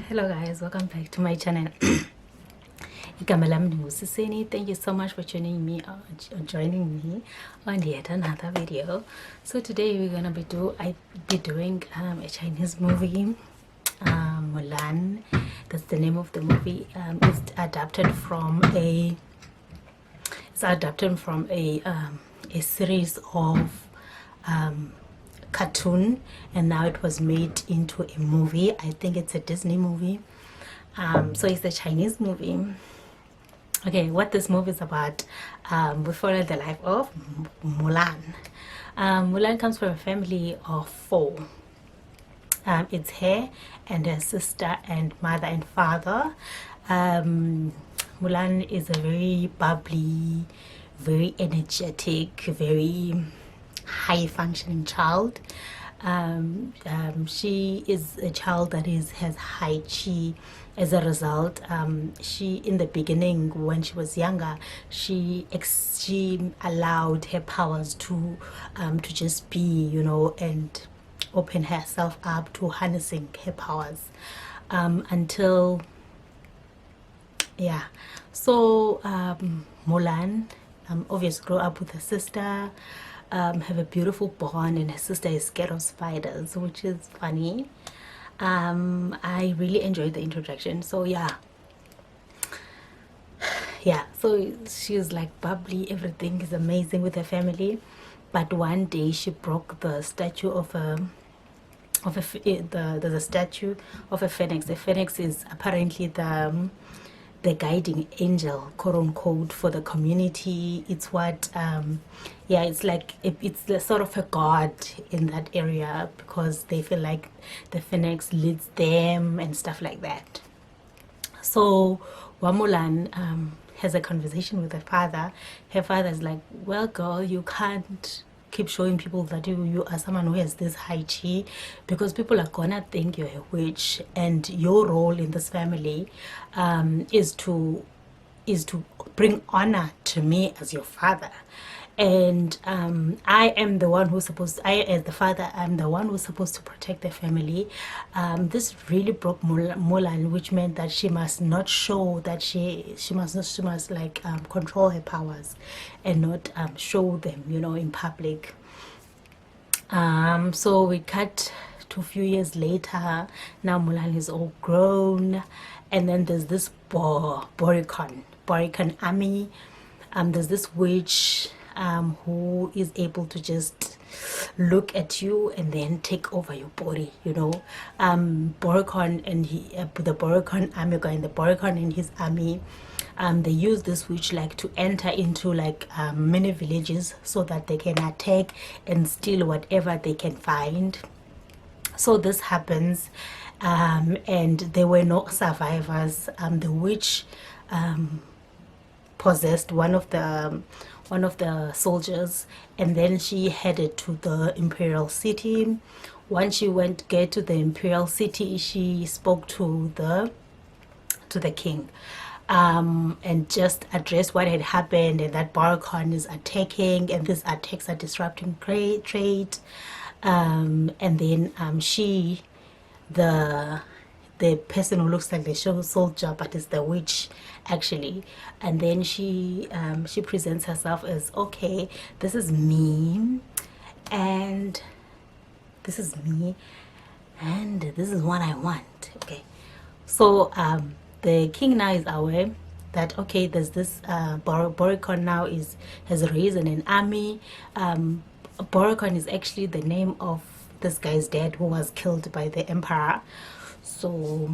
Hello guys, welcome back to my channel. Igama lami ndingusiseni. Thank you so much for joining me on yet another video. So today we're gonna be doing a Chinese movie, Mulan. That's the name of the movie. It's adapted from a series of cartoon, and now it was made into a movie. I think it's a Disney movie. So it's a Chinese movie. Okay, what this movie is about, we follow the life of Mulan. Mulan comes from a family of four. It's her and her sister and mother and father. Mulan is a very bubbly, very energetic, very high functioning child. She is a child that has high chi. As a result, she, in the beginning, when she was younger, she allowed her powers to just be, and open herself up to harnessing her powers, until so Mulan obviously grew up with her sister, have a beautiful bond, and her sister is scared of spiders, which is funny. I really enjoyed the introduction. So so she's like bubbly, everything is amazing with her family. But one day she broke the statue there's a statue of a phoenix. The phoenix is apparently the guiding angel, quote unquote, for the community. It's what it's like it's the sort of a god in that area, because they feel like the phoenix leads them and stuff like that. So Mulan has a conversation with her father. Her father is like, well, girl, you can't keep showing people that you are someone who has this high chi, because people are gonna think you're a witch, and your role in this family is to bring honor to me as your father. And I am the one who's supposed to, as the father, I'm the one who's supposed to protect the family. This really broke Mulan, which meant that she must not show that she must like control her powers and not show them, in public. So we cut to a few years later. Now Mulan is all grown, and then there's this Boricon army. There's this witch who is able to just look at you and then take over your body, Boricon and the Boricon army guy, and the Boricon and his army, they use this witch like to enter into like many villages so that they can attack and steal whatever they can find. So this happens, and there were no survivors. The witch possessed one of the soldiers, and then she headed to the imperial city. Once she get to the imperial city, she spoke to the king, and just addressed what had happened, and that Baracon is attacking, and these attacks are disrupting trade. And then the person who looks like the show soldier but is the witch actually, and then she presents herself as, okay, this is me, and this is me, and this is what I want. Okay, so the king now is aware that, okay, there's this Boricon now has risen an army. Boricon is actually the name of this guy's dad who was killed by the emperor. So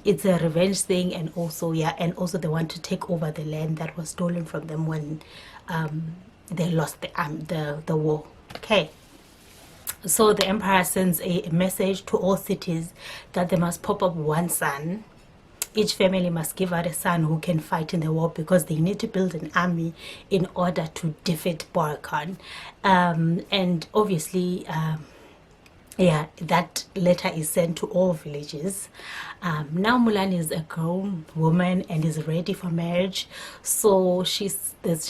it's a revenge thing, and also they want to take over the land that was stolen from them when they lost the war. Okay, so the emperor sends a message to all cities that they must pop up one son. Each family must give out a son who can fight in the war, because they need to build an army in order to defeat Boricon. And obviously that letter is sent to all villages. Now Mulan is a grown woman and is ready for marriage, so she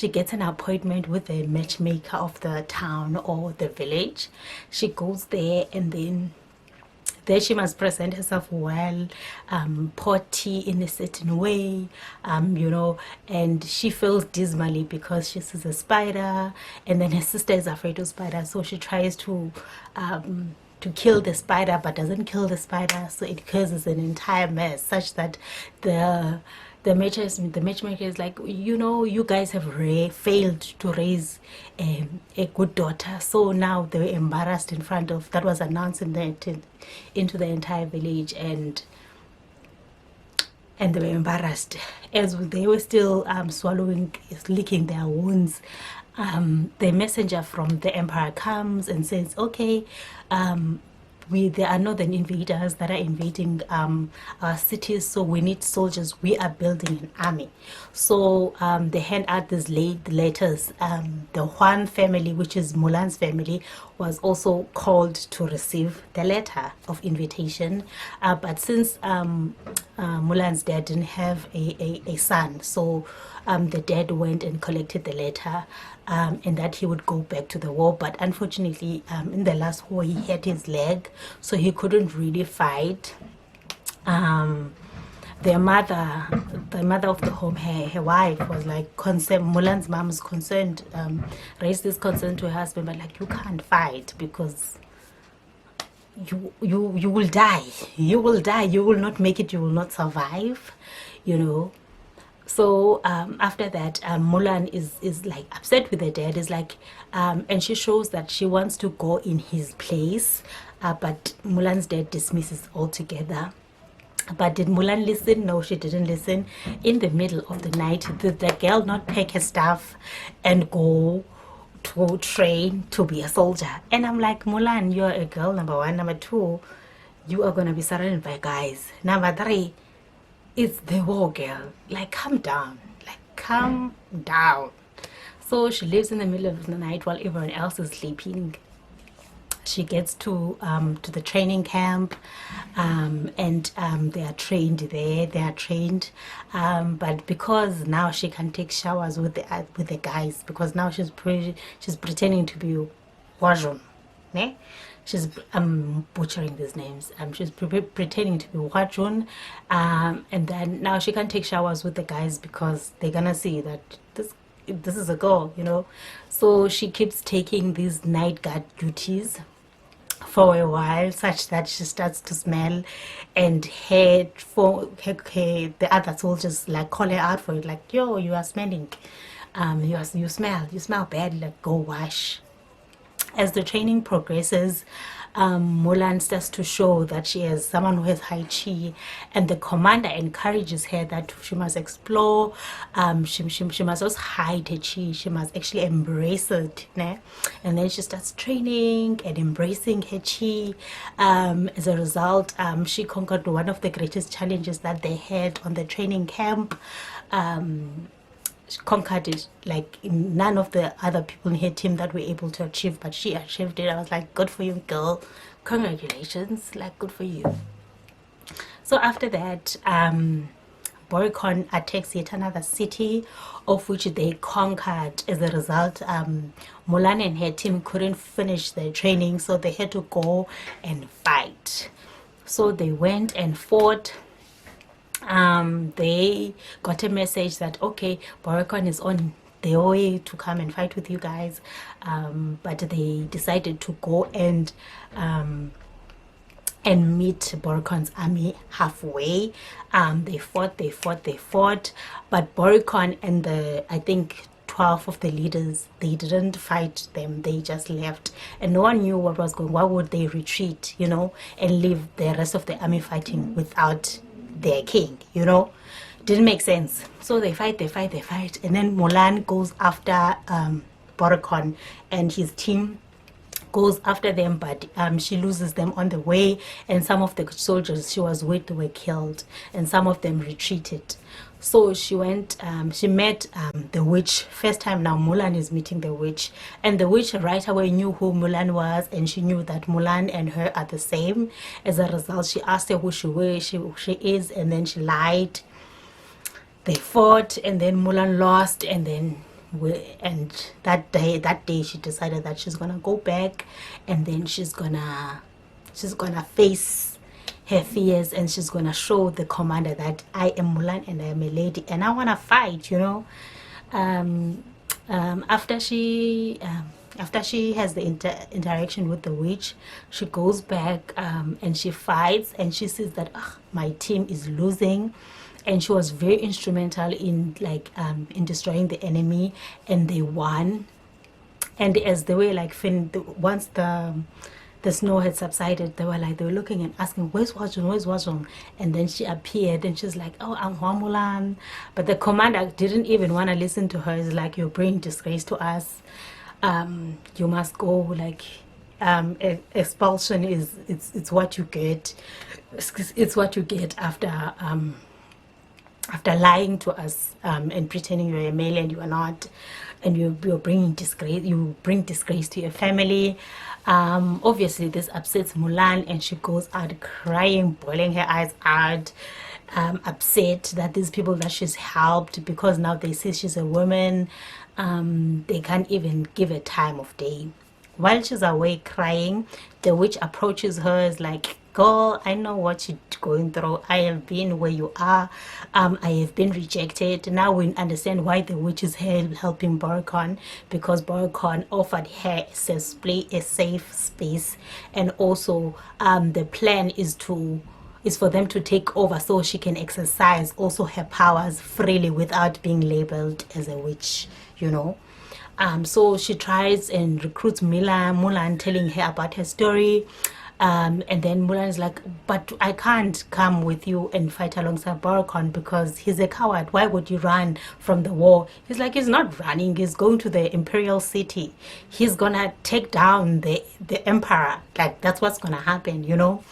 gets an appointment with the matchmaker of the town or the village. She goes there, and then there she must present herself well, potty in a certain way, you know, and she feels dismally because she sees a spider, and then her sister is afraid of spiders, so she tries to kill the spider but doesn't kill the spider, so it causes an entire mess such that the matchmaker is like, you know, you guys have failed to raise a good daughter, so now they were embarrassed in front of, that was announced into the entire village, and they were embarrassed as they were still swallowing, licking their wounds. The messenger from the emperor comes and says, okay, there are northern invaders that are invading our cities, so we need soldiers. We are building an army. So they hand out these letters. The Huan family, which is Mulan's family, was also called to receive the letter of invitation. But since Mulan's dad didn't have a son, so the dad went and collected the letter, and that he would go back to the war. But unfortunately, in the last war, he hurt his leg, so he couldn't really fight. The mother of the home, her wife, was like concerned. Mulan's mom is concerned, raised this concern to her husband, but like, you can't fight because you will die. You will die. You will not make it. You will not survive. You know. So after that, Mulan is like upset with her dad. Is like, and she shows that she wants to go in his place, but Mulan's dad dismisses altogether. But did Mulan listen? No, she didn't listen. In the middle of the night, did the girl not pack her stuff and go to train to be a soldier? And I'm like, Mulan, you're a girl, number one. Number two, you are going to be surrounded by guys. Number three, it's the war, girl. Like, calm down. Like, calm down. So she lives in the middle of the night while everyone else is sleeping. She gets to the training camp, and they are trained there. They are trained, but because now she can take showers with the guys, because now she's pretending to be Wajun, ne? She's butchering these names. She's pretending to be Wajun, and then now she can take showers with the guys because they're gonna see that this is a girl, you know. So she keeps taking these night guard duties for a while, such that she starts to smell, and the other soldiers like call her out for it, like, yo, you are smelling, you smell bad, like, go wash. As the training progresses, Mulan starts to show that she is someone who has high chi, and the commander encourages her that she must explore. She must also hide her chi. She must actually embrace it, né? And then she starts training and embracing her chi. As a result, she conquered one of the greatest challenges that they had on the training camp. She conquered it like none of the other people in her team that were able to achieve, but she achieved it. I was like, good for you, girl, congratulations, like, good for you. So after that, Boricon attacks yet another city, of which they conquered. As a result, Mulan and her team couldn't finish their training, so they had to go and fight. So they went and fought. They got a message that, okay, Boricon is on their way to come and fight with you guys, but they decided to go and meet Boricon's army halfway. They fought, but Boricon and I think 12 of the leaders, they didn't fight them. They just left, and no one knew what was going. Why would they retreat, you know, and leave the rest of the army fighting without their king, you know? Didn't make sense. So they fight, and then Mulan goes after Boricon, and his team goes after them, but she loses them on the way, and some of the soldiers she was with were killed, and some of them retreated. So she went, she met the witch. First time now Mulan is meeting the witch, and the witch right away knew who Mulan was, and she knew that Mulan and her are the same. As a result, she asked her who she is, and then she lied. They fought, and then Mulan lost, and then that day she decided that she's gonna go back, and then she's gonna face her fears, and she's gonna show the commander that I am Mulan and I am a lady and I wanna fight, you know. um, After she has the interaction with the witch, she goes back, and she fights, and she sees that my team is losing, and she was very instrumental in like in destroying the enemy, and they won. And as they were like once the snow had subsided, they were looking and asking, where's Wazhong? And then she appeared, and she's like, oh, I'm Hua Mulan. But the commander didn't even want to listen to her. It's like, you're bringing disgrace to us. You must go. Like, expulsion is it's what you get. It's what you get after lying to us, and pretending you're a male and you are not, and you're bringing disgrace. You bring disgrace to your family. Obviously this upsets Mulan, and she goes out crying, boiling her eyes out, upset that these people that she's helped, because now they see she's a woman, they can't even give a time of day. While she's away crying, the witch approaches her, is like, girl, I know what you're going through. I have been where you are. I have been rejected. Now we understand why the witch is helping Boricon, because Boricon offered her a safe space, and also the plan is for them to take over, so she can exercise also her powers freely without being labeled as a witch, you know. So she tries and recruits Mulan, telling her about her story. And then Mulan is like, but I can't come with you and fight alongside Boricon because he's a coward. Why would you run from the war? He's like, he's not running. He's going to the imperial city. He's gonna take down the emperor. Like, that's what's gonna happen, you know.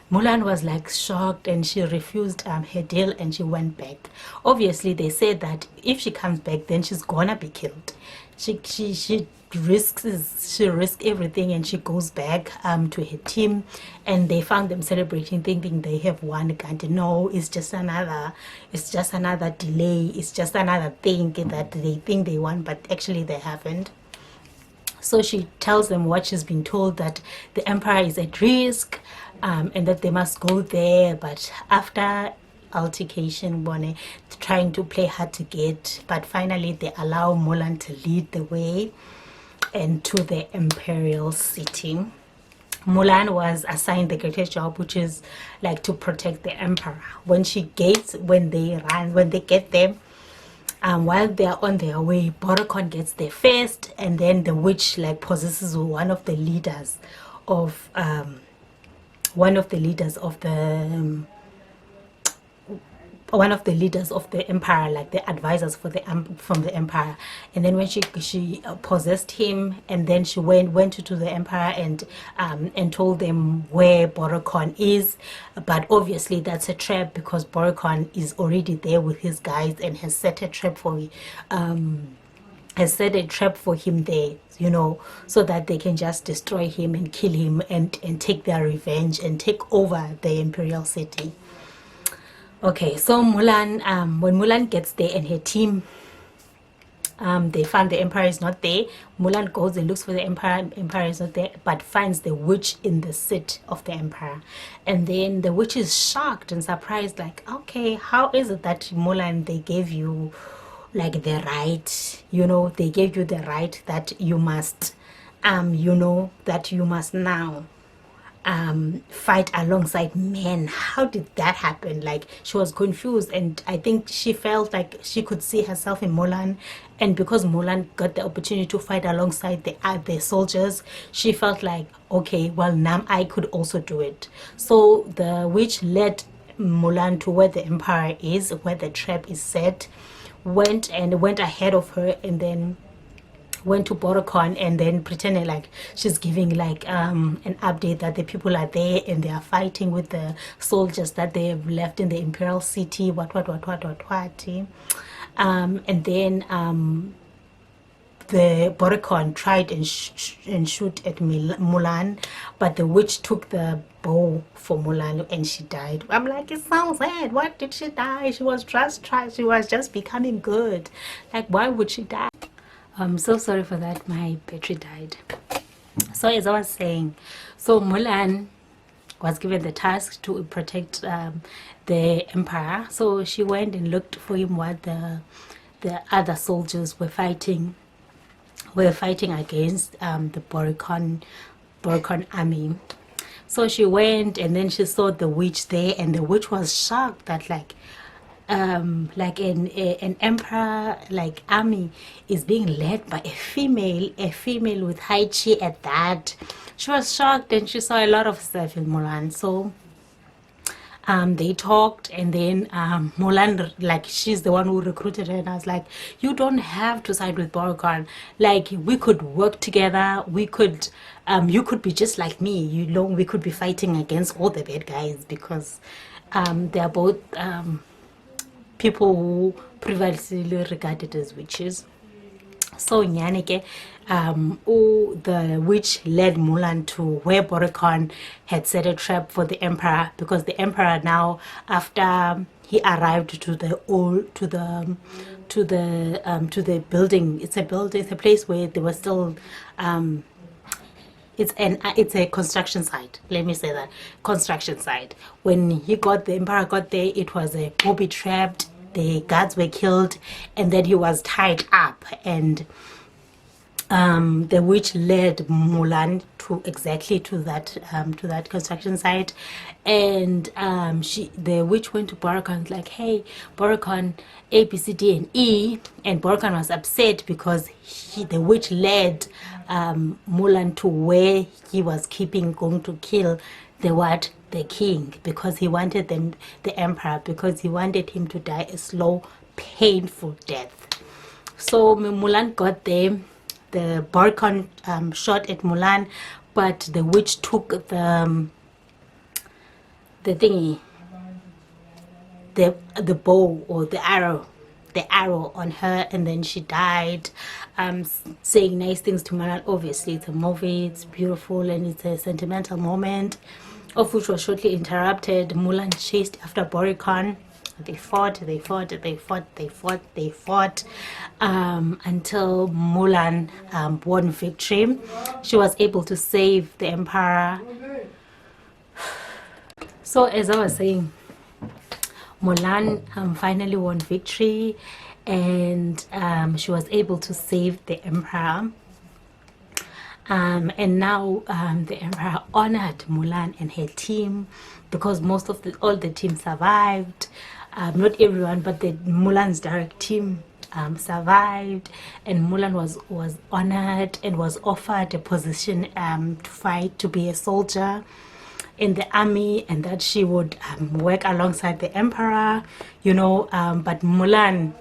Mulan was like shocked, and she refused her deal, and she went back. Obviously they said that if she comes back, then she's gonna be killed. She risks everything, and she goes back to her team, and they found them celebrating, thinking they have won. And no, it's just another delay. It's just another thing that they think they won, but actually they haven't. So she tells them what she's been told, that the emperor is at risk, and that they must go there. But after altercation, Bonnie trying to play hard to get, but finally they allow Mulan to lead the way and to the imperial city. Mulan was assigned the greatest job, which is like to protect the emperor. When they get there, while they are on their way, Boricon gets there first, and then the witch like possesses one of the leaders of the empire, like the advisors from the empire. And then when she possessed him, and then she went to the empire and told them where Boricon is. But obviously that's a trap, because Boricon is already there with his guys and has set a trap for him there, you know, so that they can just destroy him and kill him and take their revenge and take over the imperial city. Okay, so Mulan, when Mulan gets there and her team, they find the emperor is not there. Mulan goes and looks for the emperor. Emperor is not there, but finds the witch in the seat of the emperor. And then the witch is shocked and surprised, like, okay, how is it that Mulan, they gave you like the right, you know, they gave you the right that you must, that you must now fight alongside men. How did that happen? Like, she was confused, and I think she felt like she could see herself in Mulan, and because Mulan got the opportunity to fight alongside the soldiers, she felt like, okay, well, now I could also do it. So the witch led Mulan to where the emperor is, where the trap is set, went ahead of her, and then went to Boricon, and then pretended like she's giving like an update that the people are there and they are fighting with the soldiers that they have left in the imperial city, what. And then the Boricon tried and shoot at Mulan, but the witch took the bow for Mulan and she died. I'm like, it sounds sad. What did she die? She was just becoming good. Like, why would she die? I'm so sorry for that. My battery died. So as I was saying, so Mulan was given the task to protect the emperor. So she went and looked for him what the other soldiers were fighting against the Boricon army. So she went and then she saw the witch there, and the witch was shocked that like an emperor like army is being led by a female with high chi at that. She was shocked, and she saw a lot of stuff in Mulan. So they talked, and then Mulan, like, she's the one who recruited her, and I was like, you don't have to side with Boricon. Like, we could work together. We could, you could be just like me. You know, we could be fighting against all the bad guys, because they are both people who previously regarded as witches. So Nyanike, the witch led Mulan to where Boricon had set a trap for the emperor, because the emperor now, after he arrived to the building, it's a place where they were still it's a construction site. Let me say that, construction site. When the emperor got there, it was a booby trapped. The guards were killed, and then he was tied up. And the witch led Mulan to that construction site, and the witch went to Boricon like, hey, Boricon, A, B, C, D, and E, and Boricon was upset because the witch led Mulan to where he was going to kill the king, because he wanted the emperor, because he wanted him to die a slow, painful death. So Mulan got there. The Boricon shot at Mulan, but the witch took the thingy, the bow or the arrow on her, and then she died. Saying nice things to Mulan. Obviously, it's a movie, it's beautiful, and it's a sentimental moment, of which was shortly interrupted. Mulan chased after Boricon. They fought until Mulan won victory. She was able to save the emperor. So as I was saying, Mulan finally won victory, and she was able to save the emperor. And now the emperor honored Mulan and her team, because all the team survived. Not everyone, but the Mulan's direct team survived, and Mulan was honored and was offered a position to fight, to be a soldier in the army, and that she would work alongside the emperor, but Mulan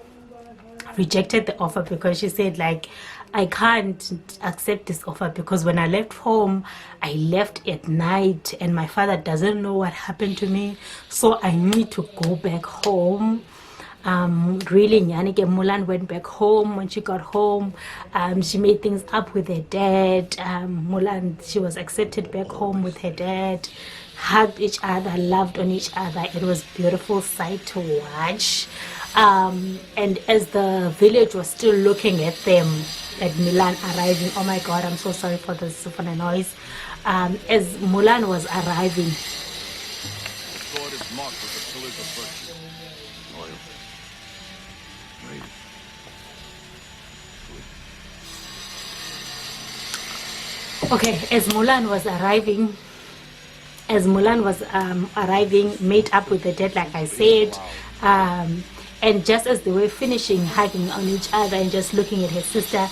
rejected the offer, because she said, like, I can't accept this offer, because when I left home, I left at night, and my father doesn't know what happened to me, so I need to go back home. Really, Nyanike, Mulan went back home. When she got home, she made things up with her dad. Mulan, she was accepted back home with her dad, hugged each other, loved on each other. It was a beautiful sight to watch. And as the village was still looking at them, at Mulan arriving, oh my god, I'm so sorry for the noise. As Mulan was arriving, sword is marked with the pillars of virtue. Loyal. Brave. okay, as Mulan was arriving, made up with the dead, like I said, and just as they were finishing hugging on each other and just looking at her sister,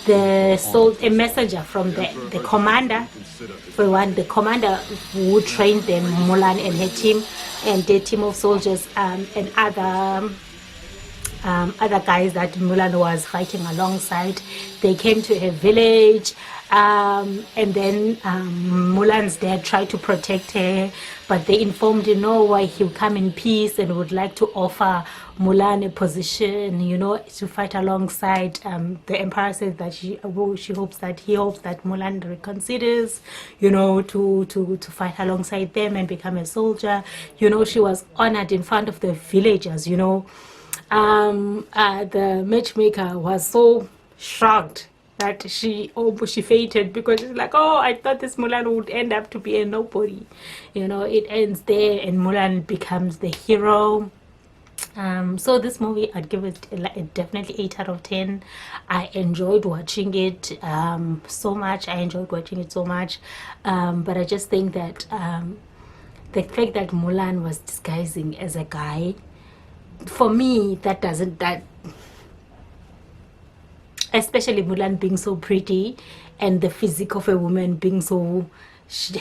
a messenger from the commander, for one, the commander who trained them, Mulan and her team, and their team of soldiers, and other guys that Mulan was fighting alongside, they came to her village. And then Mulan's dad tried to protect her, but they informed him, no, why he'll come in peace and would like to offer Mulan a position, to fight alongside. The emperor says that he hopes that Mulan reconsiders, to fight alongside them and become a soldier. She was honored in front of the villagers. The matchmaker was so shocked that she fainted, because it's like, oh, I thought this Mulan would end up to be a nobody. You know, it ends there and Mulan becomes the hero. So this movie, I'd give it definitely 8 out of 10. I enjoyed watching it so much. But I just think that the fact that Mulan was disguising as a guy, for me, that especially Mulan being so pretty and the physique of a woman being so,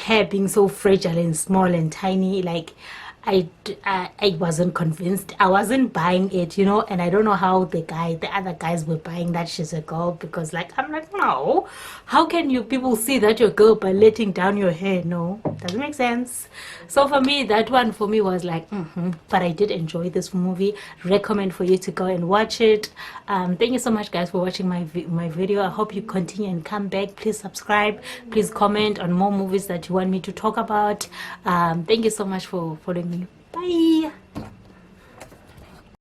hair being so fragile and small and tiny, like I wasn't convinced. I wasn't buying it, you know. And I don't know how the other guys were buying that she's a girl, because like, I'm like, no, how can you people see that you're a girl by letting down your hair? No, doesn't make sense. So for me, that one for me was like, but I did enjoy this movie. Recommend for you to go and watch it. Thank you so much, guys, for watching my video. I hope you continue and come back. Please subscribe, please comment on more movies that you want me to talk about. Thank you so much for following me. Bye.